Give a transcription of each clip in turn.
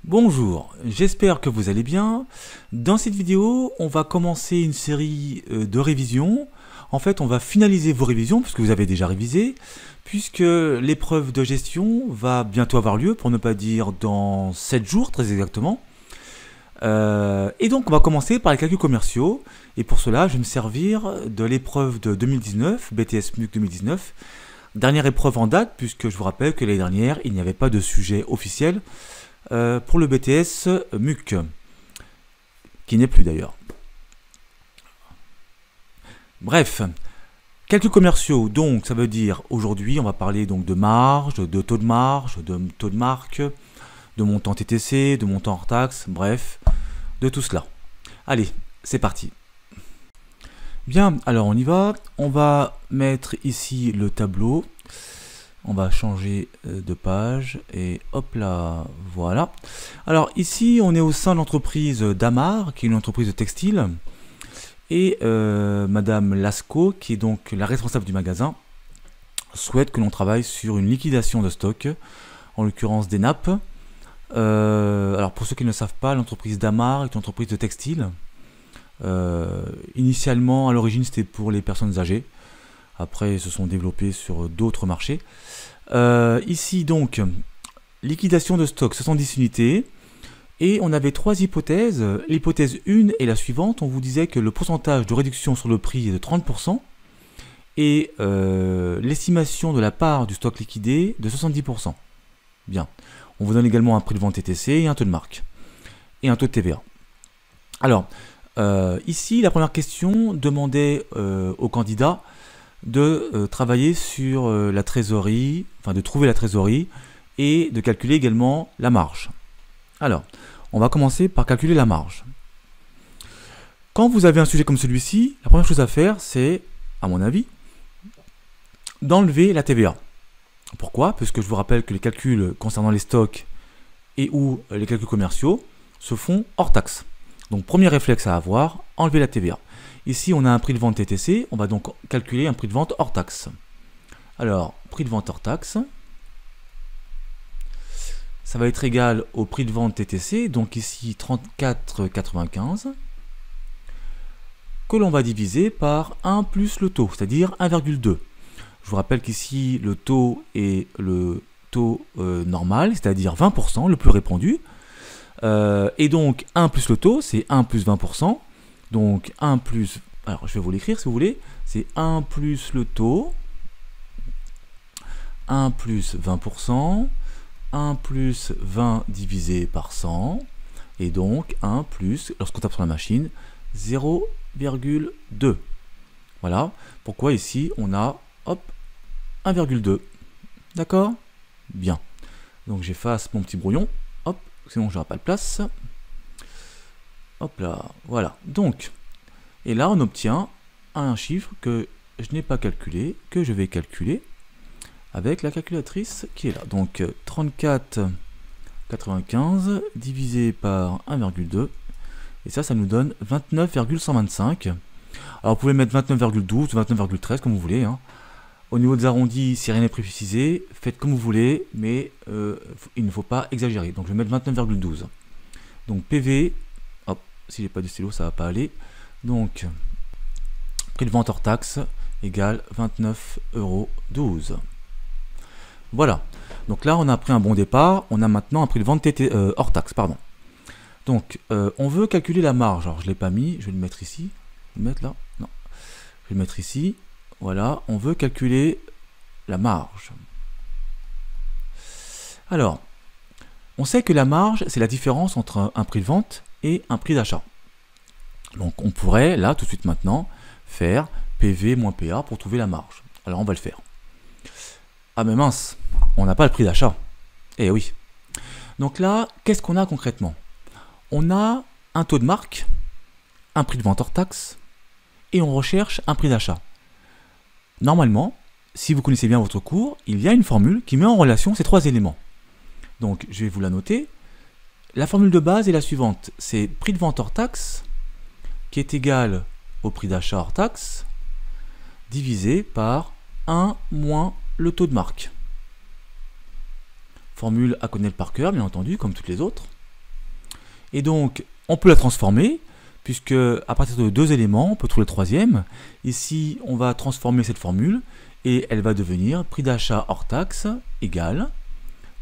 Bonjour, j'espère que vous allez bien. Dans cette vidéo, on va commencer une série de révisions. En fait, on va finaliser vos révisions, puisque vous avez déjà révisé, puisque l'épreuve de gestion va bientôt avoir lieu, pour ne pas dire dans 7 jours, très exactement. Et donc, on va commencer par les calculs commerciaux. Et pour cela, je vais me servir de l'épreuve de 2019, BTS MUC 2019. Dernière épreuve en date, puisque je vous rappelle que l'année dernière, il n'y avait pas de sujet officiel pour le BTS MUC, qui n'est plus d'ailleurs. Bref, calculs commerciaux, donc ça veut dire aujourd'hui on va parler donc de marge, de taux de marque, de montant TTC, de montant hors taxe, bref, de tout cela. Allez, c'est parti. Bien, alors on y va. On va mettre ici le tableau. On va changer de page et hop là, voilà. Alors ici, on est au sein de l'entreprise Damar, qui est une entreprise de textile. Et Madame Lascaux, qui est donc la responsable du magasin, souhaite que l'on travaille sur une liquidation de stock, en l'occurrence des nappes. Alors pour ceux qui ne le savent pas, l'entreprise Damar est une entreprise de textile. Initialement, à l'origine, c'était pour les personnes âgées. Après, ils se sont développés sur d'autres marchés. Ici, donc, liquidation de stock, 70 unités. Et on avait trois hypothèses. L'hypothèse 1 est la suivante. On vous disait que le pourcentage de réduction sur le prix est de 30%. Et l'estimation de la part du stock liquidé de 70%. Bien. On vous donne également un prix de vente TTC et un taux de marque. Et un taux de TVA. Alors, ici, la première question demandait au candidat de travailler sur la trésorerie, enfin de trouver la trésorerie et de calculer également la marge. Alors, on va commencer par calculer la marge. Quand vous avez un sujet comme celui-ci, la première chose à faire, c'est, à mon avis, d'enlever la TVA. Pourquoi? Parce que je vous rappelle que les calculs concernant les stocks et ou les calculs commerciaux se font hors taxe. Donc, premier réflexe à avoir, enlever la TVA. Ici, on a un prix de vente TTC, on va donc calculer un prix de vente hors taxe. Alors, prix de vente hors taxe, ça va être égal au prix de vente TTC, donc ici 34,95, que l'on va diviser par 1 plus le taux, c'est-à-dire 1,2. Je vous rappelle qu'ici, le taux est le taux normal, c'est-à-dire 20%, le plus répandu. Et donc, 1 plus le taux, c'est 1 plus 20%. Donc 1 plus, alors je vais vous l'écrire si vous voulez, c'est 1 plus le taux, 1 plus 20%, 1 plus 20 divisé par 100, et donc 1 plus, lorsqu'on tape sur la machine, 0,2. Voilà, pourquoi ici on a, hop, 1,2. D'accord? Bien. Donc j'efface mon petit brouillon, hop, sinon je n'aurai pas de place. Hop là, voilà. Donc, et là on obtient un chiffre que je n'ai pas calculé, que je vais calculer avec la calculatrice qui est là. Donc 34,95 divisé par 1,2, et ça nous donne 29,125. Alors vous pouvez mettre 29,12 ou 29,13 comme vous voulez. Hein. Au niveau des arrondis, si rien n'est précisé, faites comme vous voulez, mais il ne faut pas exagérer. Donc je vais mettre 29,12. Donc PV, si j'ai pas de stylo, ça va pas aller. Donc, prix de vente hors taxe égale 29,12 €. Voilà. Donc là, on a pris un bon départ. On a maintenant un prix de vente hors taxe, pardon. Donc, on veut calculer la marge. Alors, je l'ai pas mis. Je vais le mettre ici. Je vais le mettre là. Non. Je vais le mettre ici. Voilà. On veut calculer la marge. Alors, on sait que la marge, c'est la différence entre un prix de vente et un prix d'achat. Donc on pourrait, là, tout de suite maintenant, faire PV moins PA pour trouver la marge. Alors on va le faire. Ah mais mince, on n'a pas le prix d'achat. Eh oui. Donc là, qu'est-ce qu'on a concrètement? On a un taux de marque, un prix de vente hors taxe, et on recherche un prix d'achat. Normalement, si vous connaissez bien votre cours, il y a une formule qui met en relation ces trois éléments. Donc je vais vous la noter. La formule de base est la suivante, c'est prix de vente hors taxe qui est égal au prix d'achat hors taxe divisé par 1 moins le taux de marque. Formule à connaître par cœur, bien entendu, comme toutes les autres. Et donc, on peut la transformer, puisque à partir de 2 éléments, on peut trouver le troisième. Ici, on va transformer cette formule, et elle va devenir prix d'achat hors taxe égale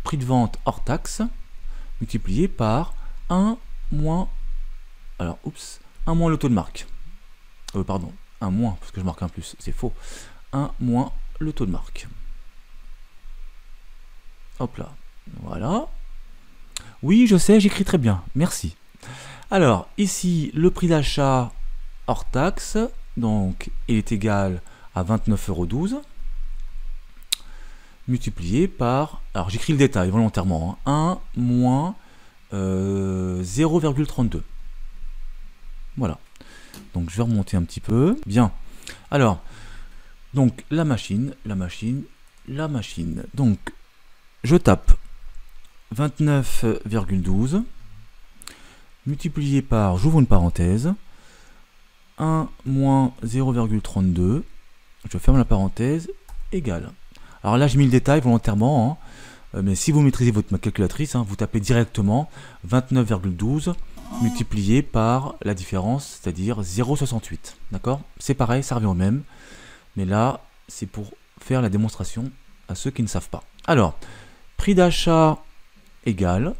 prix de vente hors taxe multiplié par 1 moins, alors, 1 moins le taux de marque. Pardon, 1 moins, parce que je marque un plus, c'est faux. 1 moins le taux de marque. Hop là, voilà. Oui, je sais, j'écris très bien, merci. Alors, ici, le prix d'achat hors taxe, donc, il est égal à 29,12 € multiplié par, alors j'écris le détail volontairement, 1 moins 0,32. Voilà. Donc, je vais remonter un petit peu. Bien. Alors, donc, la machine. Donc, je tape 29,12 multiplié par, j'ouvre une parenthèse, 1 moins 0,32, je ferme la parenthèse, égale. Alors là, j'ai mis le détail volontairement, mais si vous maîtrisez votre calculatrice, vous tapez directement 29,12 multiplié par la différence, c'est-à-dire 0,68. D'accord? C'est pareil, ça revient au même, mais là, c'est pour faire la démonstration à ceux qui ne savent pas. Alors, prix d'achat égale,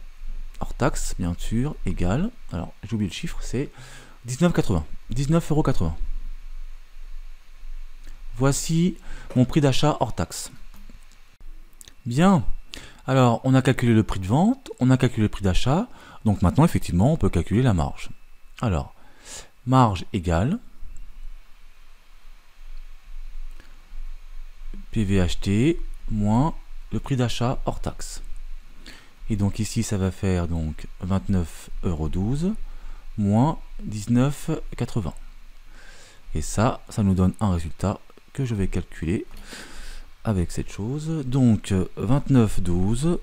hors taxe, bien sûr, égale, alors j'ai oublié le chiffre, c'est 19,80 €. Voici mon prix d'achat hors taxe. Bien, alors on a calculé le prix de vente, on a calculé le prix d'achat, donc maintenant effectivement on peut calculer la marge. Alors, marge égale PV acheté moins le prix d'achat hors taxe. Et donc ici ça va faire donc 29,12 € moins 19,80 €. Et ça nous donne un résultat que je vais calculer avec cette chose. Donc 29,12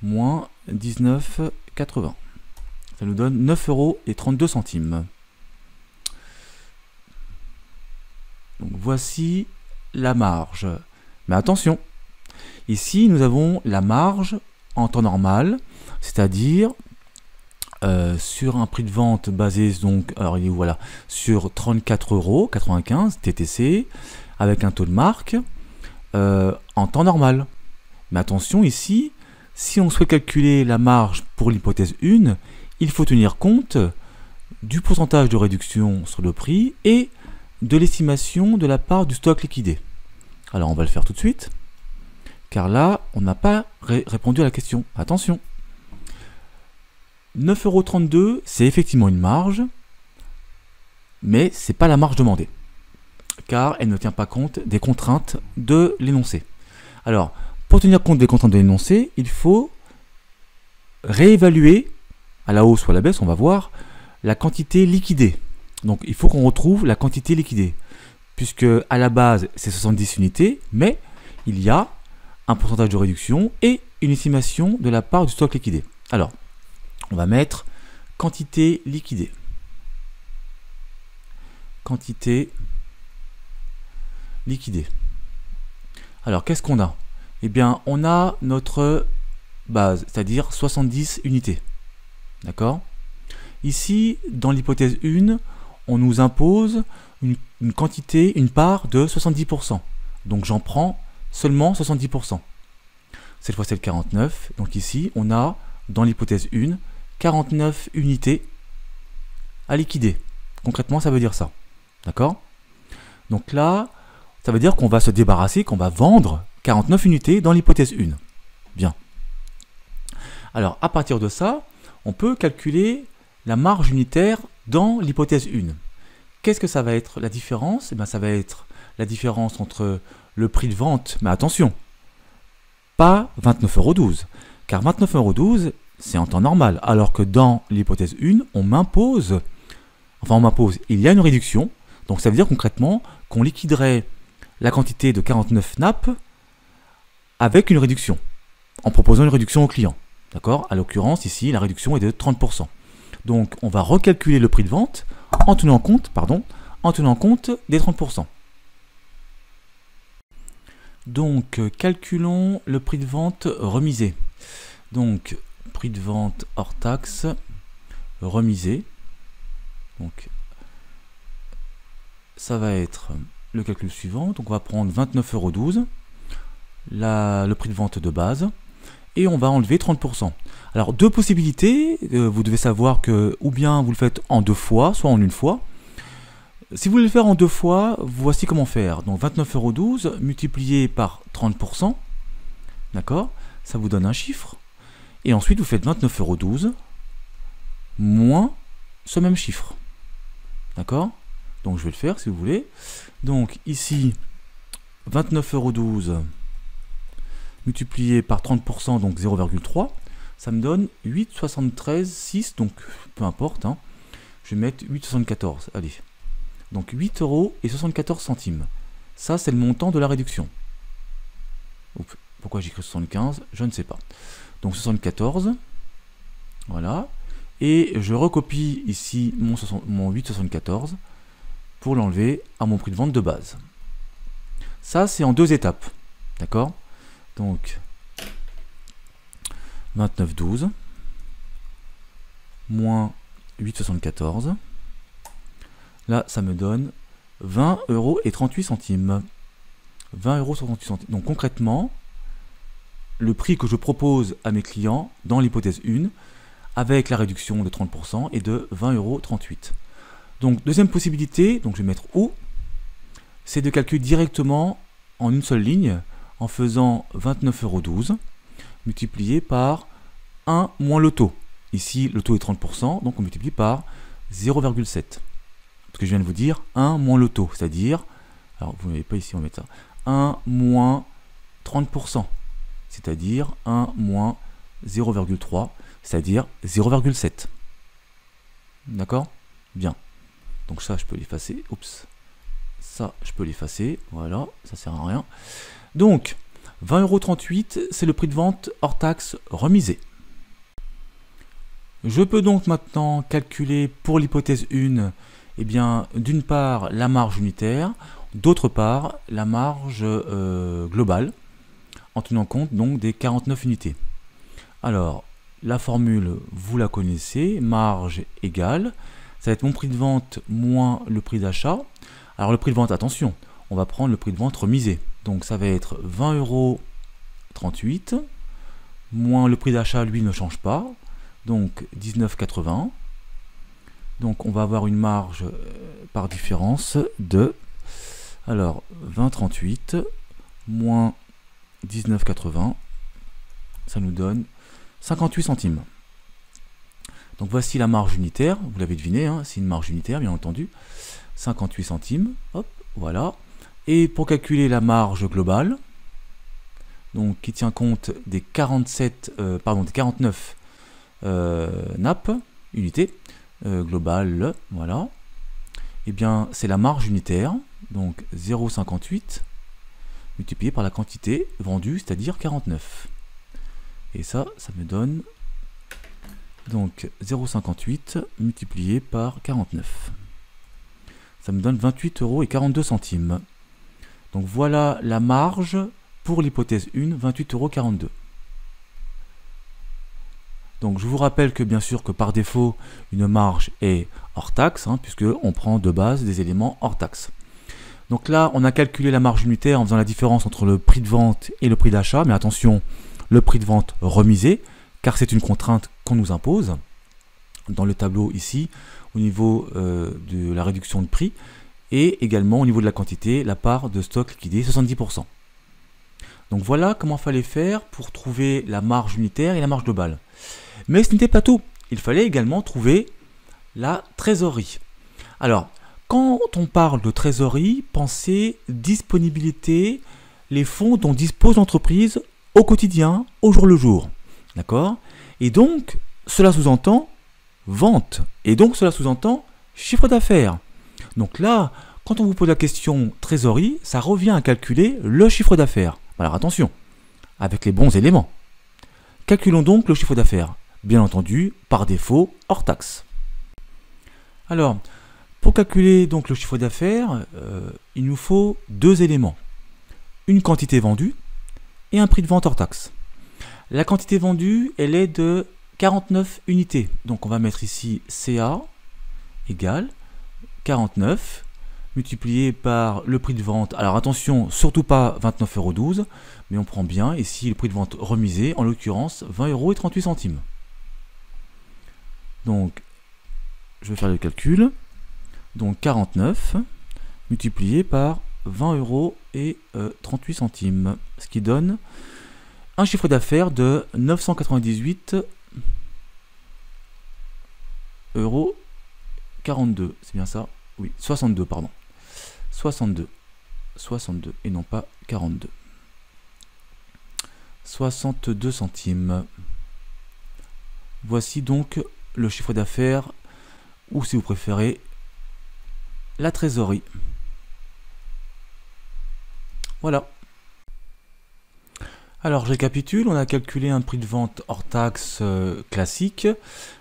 moins 19,80. Ça nous donne 9,32 €. Donc voici la marge. Mais attention, ici nous avons la marge en temps normal, c'est-à-dire sur un prix de vente basé donc, alors il est voilà, sur 34,95 € TTC avec un taux de marque en temps normal. Mais attention ici, si on souhaite calculer la marge pour l'hypothèse 1, il faut tenir compte du pourcentage de réduction sur le prix et de l'estimation de la part du stock liquidé. Alors on va le faire tout de suite, car là on n'a pas répondu à la question. Attention, 9,32 €, c'est effectivement une marge, mais c'est pas la marge demandée, car elle ne tient pas compte des contraintes de l'énoncé. Alors, pour tenir compte des contraintes de l'énoncé, il faut réévaluer, à la hausse ou à la baisse, on va voir, la quantité liquidée. Donc, il faut qu'on retrouve la quantité liquidée, puisque à la base, c'est 70 unités, mais il y a un pourcentage de réduction et une estimation de la part du stock liquidé. Alors, on va mettre quantité liquidée. Quantité liquidée. Alors, qu'est-ce qu'on a? Eh bien, on a notre base, c'est-à-dire 70 unités. D'accord? Ici, dans l'hypothèse 1, on nous impose une quantité, une part de 70%. Donc, j'en prends seulement 70%. Cette fois, c'est le 49. Donc ici, on a, dans l'hypothèse 1, 49 unités à liquider. Concrètement, ça veut dire ça. D'accord? Donc là, ça veut dire qu'on va se débarrasser, qu'on va vendre 49 unités dans l'hypothèse 1. Bien. Alors, à partir de ça, on peut calculer la marge unitaire dans l'hypothèse 1. Qu'est-ce que ça va être la différence? Eh bien, ça va être la différence entre le prix de vente, mais attention, pas 29,12 €, car 29,12 €, c'est en temps normal, alors que dans l'hypothèse 1, on m'impose, il y a une réduction, donc ça veut dire concrètement qu'on liquiderait la quantité de 49 nappes avec une réduction, en proposant une réduction au client. D'accord? À l'occurrence, ici, la réduction est de 30%. Donc, on va recalculer le prix de vente en tenant compte des 30%. Donc, calculons le prix de vente remisé. Donc, prix de vente hors taxe remisé. Donc ça va être le calcul suivant. Donc on va prendre 29,12 €, le prix de vente de base, et on va enlever 30%. Alors deux possibilités, vous devez savoir que ou bien vous le faites en 2 fois, soit en une fois. Si vous voulez le faire en 2 fois, voici comment faire. Donc 29,12 € multiplié par 30%, d'accord, ça vous donne un chiffre. Et ensuite vous faites 29,12 € moins ce même chiffre. D'accord? Donc je vais le faire si vous voulez. Donc ici, 29,12 € multiplié par 30%, donc 0,3, ça me donne 8,73,6, donc peu importe, hein. Je vais mettre 8,74, allez. Donc 8,74 €. Ça, c'est le montant de la réduction. Oups, pourquoi j'écris 75? Je ne sais pas. Donc 74, voilà. Et je recopie ici mon 8,74 pour l'enlever à mon prix de vente de base. Ça, c'est en 2 étapes. D'accord? Donc 29,12 moins 8,74. Là, ça me donne 20,38 €. 20,38 €. Donc concrètement, le prix que je propose à mes clients dans l'hypothèse 1, avec la réduction de 30%, est de 20,38 €. Donc deuxième possibilité, donc je vais mettre O, c'est de calculer directement en une seule ligne, en faisant 29,12 € multiplié par 1 moins le taux. Ici, le taux est 30%, donc on multiplie par 0,7. Ce que je viens de vous dire, 1 moins le taux, c'est-à-dire, alors vous ne voyez pas ici, on va mettre ça, 1 moins 30%, c'est-à-dire 1 moins 0,3, c'est-à-dire 0,7. D'accord? Bien. Donc ça, je peux l'effacer. Oups. Ça, je peux l'effacer. Voilà, ça sert à rien. Donc, 20,38 €, c'est le prix de vente hors taxe remisé. Je peux donc maintenant calculer pour l'hypothèse 1, eh bien, d'une part, la marge unitaire, d'autre part, la marge globale, en tenant compte donc des 49 unités. Alors, la formule, vous la connaissez, marge égale, ça va être mon prix de vente moins le prix d'achat. Alors le prix de vente, attention, on va prendre le prix de vente remisé. Donc ça va être 20,38 € moins le prix d'achat, lui, ne change pas. Donc 19,81 €. Donc on va avoir une marge par différence de, alors 20,38 € moins 19,80, ça nous donne 58 centimes. Donc voici la marge unitaire, vous l'avez deviné, hein, c'est une marge unitaire bien entendu, 58 centimes, hop, voilà. Et pour calculer la marge globale, donc qui tient compte des 49 nappes, unités, globales, voilà, et bien c'est la marge unitaire, donc 0,58 multiplié par la quantité vendue, c'est-à-dire 49. Et ça me donne donc 0,58 multiplié par 49. Ça me donne 28,42 €. Donc voilà la marge pour l'hypothèse 1, 28,42 €. Donc je vous rappelle que bien sûr que par défaut, une marge est hors taxe, hein, puisque on prend de base des éléments hors taxe. Donc là, on a calculé la marge unitaire en faisant la différence entre le prix de vente et le prix d'achat, mais attention, le prix de vente remisé, car c'est une contrainte qu'on nous impose. Dans le tableau ici, au niveau de la réduction de prix, et également au niveau de la quantité, la part de stock liquidé, 70%. Donc voilà comment il fallait faire pour trouver la marge unitaire et la marge globale. Mais ce n'était pas tout, il fallait également trouver la trésorerie. Alors, quand on parle de trésorerie, pensez disponibilité, les fonds dont dispose l'entreprise au quotidien, au jour le jour. D'accord? Et donc, cela sous-entend vente. Et donc, cela sous-entend chiffre d'affaires. Donc là, quand on vous pose la question trésorerie, ça revient à calculer le chiffre d'affaires. Alors attention, avec les bons éléments. Calculons donc le chiffre d'affaires. Bien entendu, par défaut, hors taxe. Alors, pour calculer donc le chiffre d'affaires, il nous faut 2 éléments. Une quantité vendue et un prix de vente hors taxe. La quantité vendue, elle est de 49 unités. Donc on va mettre ici CA égale 49 multiplié par le prix de vente. Alors attention, surtout pas 29,12 €, mais on prend bien ici le prix de vente remisé, en l'occurrence 20,38 €. Donc je vais faire le calcul. Donc 49 multiplié par 20,38 €, ce qui donne un chiffre d'affaires de 998,42 €. C'est bien ça? Oui, 62, pardon. 62 et non pas 42. 62 centimes. Voici donc le chiffre d'affaires, ou si vous préférez, la trésorerie. Voilà. Alors, je récapitule, on a calculé un prix de vente hors taxe classique,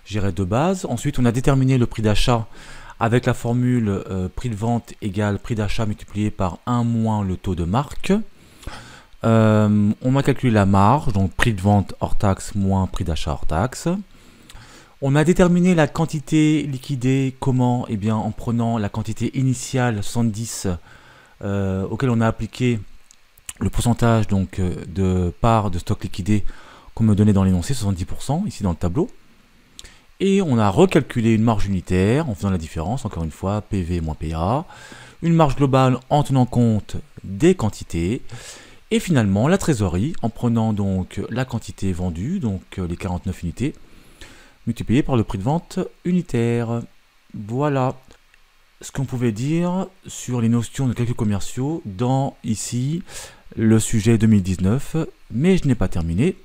géré de base. Ensuite, on a déterminé le prix d'achat avec la formule prix de vente égale prix d'achat multiplié par 1 moins le taux de marque. On a calculé la marge, donc prix de vente hors taxe moins prix d'achat hors taxe. On a déterminé la quantité liquidée, comment? Eh bien, en prenant la quantité initiale 70 auquel on a appliqué le pourcentage donc, de part de stock liquidé qu'on me donnait dans l'énoncé, 70%, ici dans le tableau. Et on a recalculé une marge unitaire en faisant la différence, encore une fois, PV moins PA, une marge globale en tenant compte des quantités, et finalement la trésorerie en prenant donc la quantité vendue, donc les 49 unités, multiplié par le prix de vente unitaire. Voilà ce qu'on pouvait dire sur les notions de calcul commerciaux dans ici le sujet 2019, mais je n'ai pas terminé.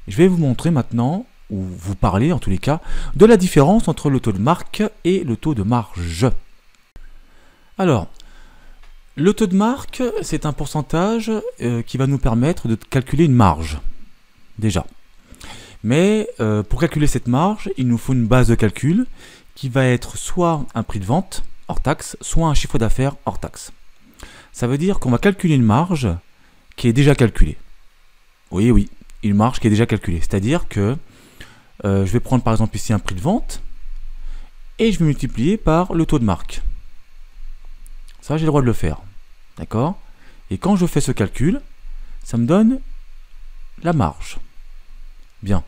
Je vais vous montrer maintenant, ou vous parler en tous les cas, de la différence entre le taux de marque et le taux de marge. Alors, le taux de marque, c'est un pourcentage qui va nous permettre de calculer une marge, déjà. Mais pour calculer cette marge, il nous faut une base de calcul qui va être soit un prix de vente hors taxe, soit un chiffre d'affaires hors taxe. Ça veut dire qu'on va calculer une marge qui est déjà calculée. Oui, une marge qui est déjà calculée. C'est-à-dire que je vais prendre par exemple ici un prix de vente et je vais multiplier par le taux de marque. Ça, j'ai le droit de le faire. D'accord? Et quand je fais ce calcul, ça me donne la marge. Bien.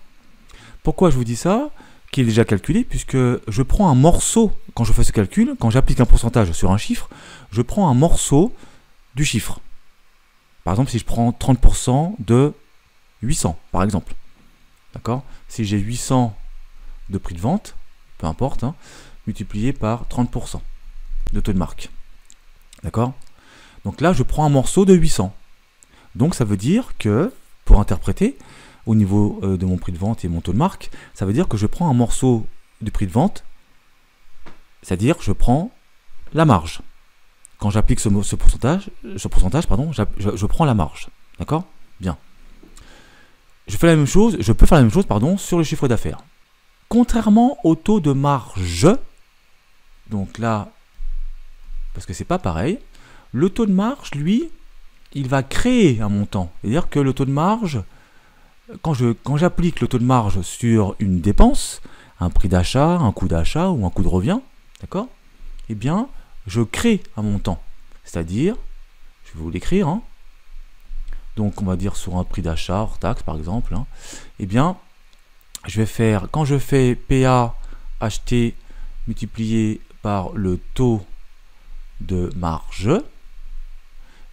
Pourquoi je vous dis ça? Qui est déjà calculé, puisque je prends un morceau, quand je fais ce calcul, quand j'applique un pourcentage sur un chiffre, je prends un morceau du chiffre. Par exemple, si je prends 30% de 800, par exemple. D'accord? Si j'ai 800 de prix de vente, peu importe, hein, multiplié par 30% de taux de marque. D'accord? Donc là, je prends un morceau de 800. Donc ça veut dire que, pour interpréter, au niveau de mon prix de vente et mon taux de marque, ça veut dire que je prends un morceau du prix de vente, c'est-à-dire je prends la marge. Quand j'applique ce pourcentage, je prends la marge. D'accord? Bien. Je peux faire la même chose sur le chiffre d'affaires. Contrairement au taux de marge, donc là, parce que c'est pas pareil, le taux de marge, lui, il va créer un montant. C'est-à-dire que le taux de marge, quand j'applique le taux de marge sur une dépense, un prix d'achat, un coût d'achat ou un coût de revient, d'accord? Eh bien, je crée un montant. C'est-à-dire, je vais vous l'écrire, hein. Donc on va dire sur un prix d'achat hors taxe par exemple, hein. Eh bien, je vais faire, quand je fais PA acheté multiplié par le taux de marge,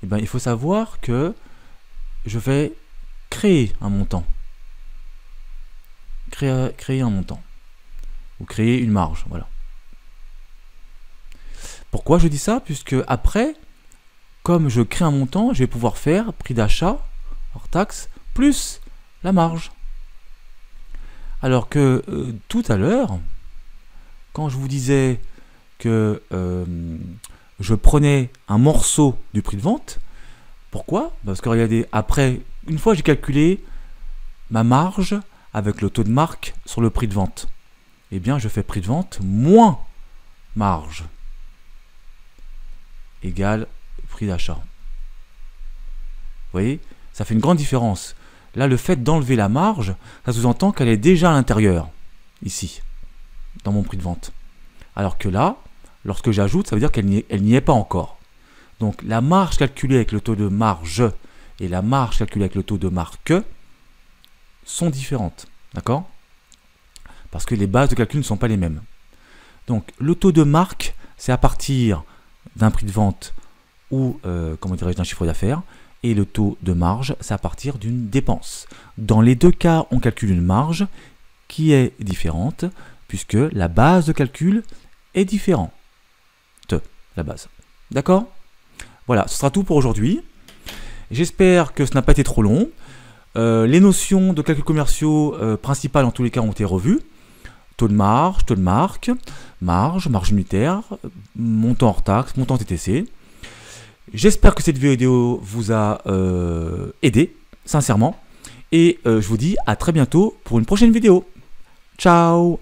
eh bien, il faut savoir que je vais créer un montant. Créer un montant. Ou créer une marge, voilà. Pourquoi je dis ça? Puisque après, comme je crée un montant, je vais pouvoir faire prix d'achat hors taxe plus la marge. Alors que tout à l'heure, quand je vous disais que je prenais un morceau du prix de vente, pourquoi? Parce que regardez, après, une fois j'ai calculé ma marge avec le taux de marque sur le prix de vente, eh bien je fais prix de vente moins marge égale prix d'achat. Vous voyez, ça fait une grande différence. Là, le fait d'enlever la marge, ça sous-entend qu'elle est déjà à l'intérieur, ici, dans mon prix de vente. Alors que là, lorsque j'ajoute, ça veut dire qu'elle n'y est pas encore. Donc la marge calculée avec le taux de marge et la marge calculée avec le taux de marque sont différentes. D'accord? Parce que les bases de calcul ne sont pas les mêmes. Donc le taux de marque, c'est à partir d'un prix de vente ou comment dirais-je, d'un chiffre d'affaires. Et le taux de marge, c'est à partir d'une dépense. Dans les deux cas, on calcule une marge qui est différente puisque la base de calcul est différente. La base. D'accord? Voilà, ce sera tout pour aujourd'hui. J'espère que ce n'a pas été trop long. Les notions de calculs commerciaux principales en tous les cas ont été revues. Taux de marge, taux de marque, marge unitaire, montant hors taxe, montant TTC. J'espère que cette vidéo vous a aidé, sincèrement. Et je vous dis à très bientôt pour une prochaine vidéo. Ciao!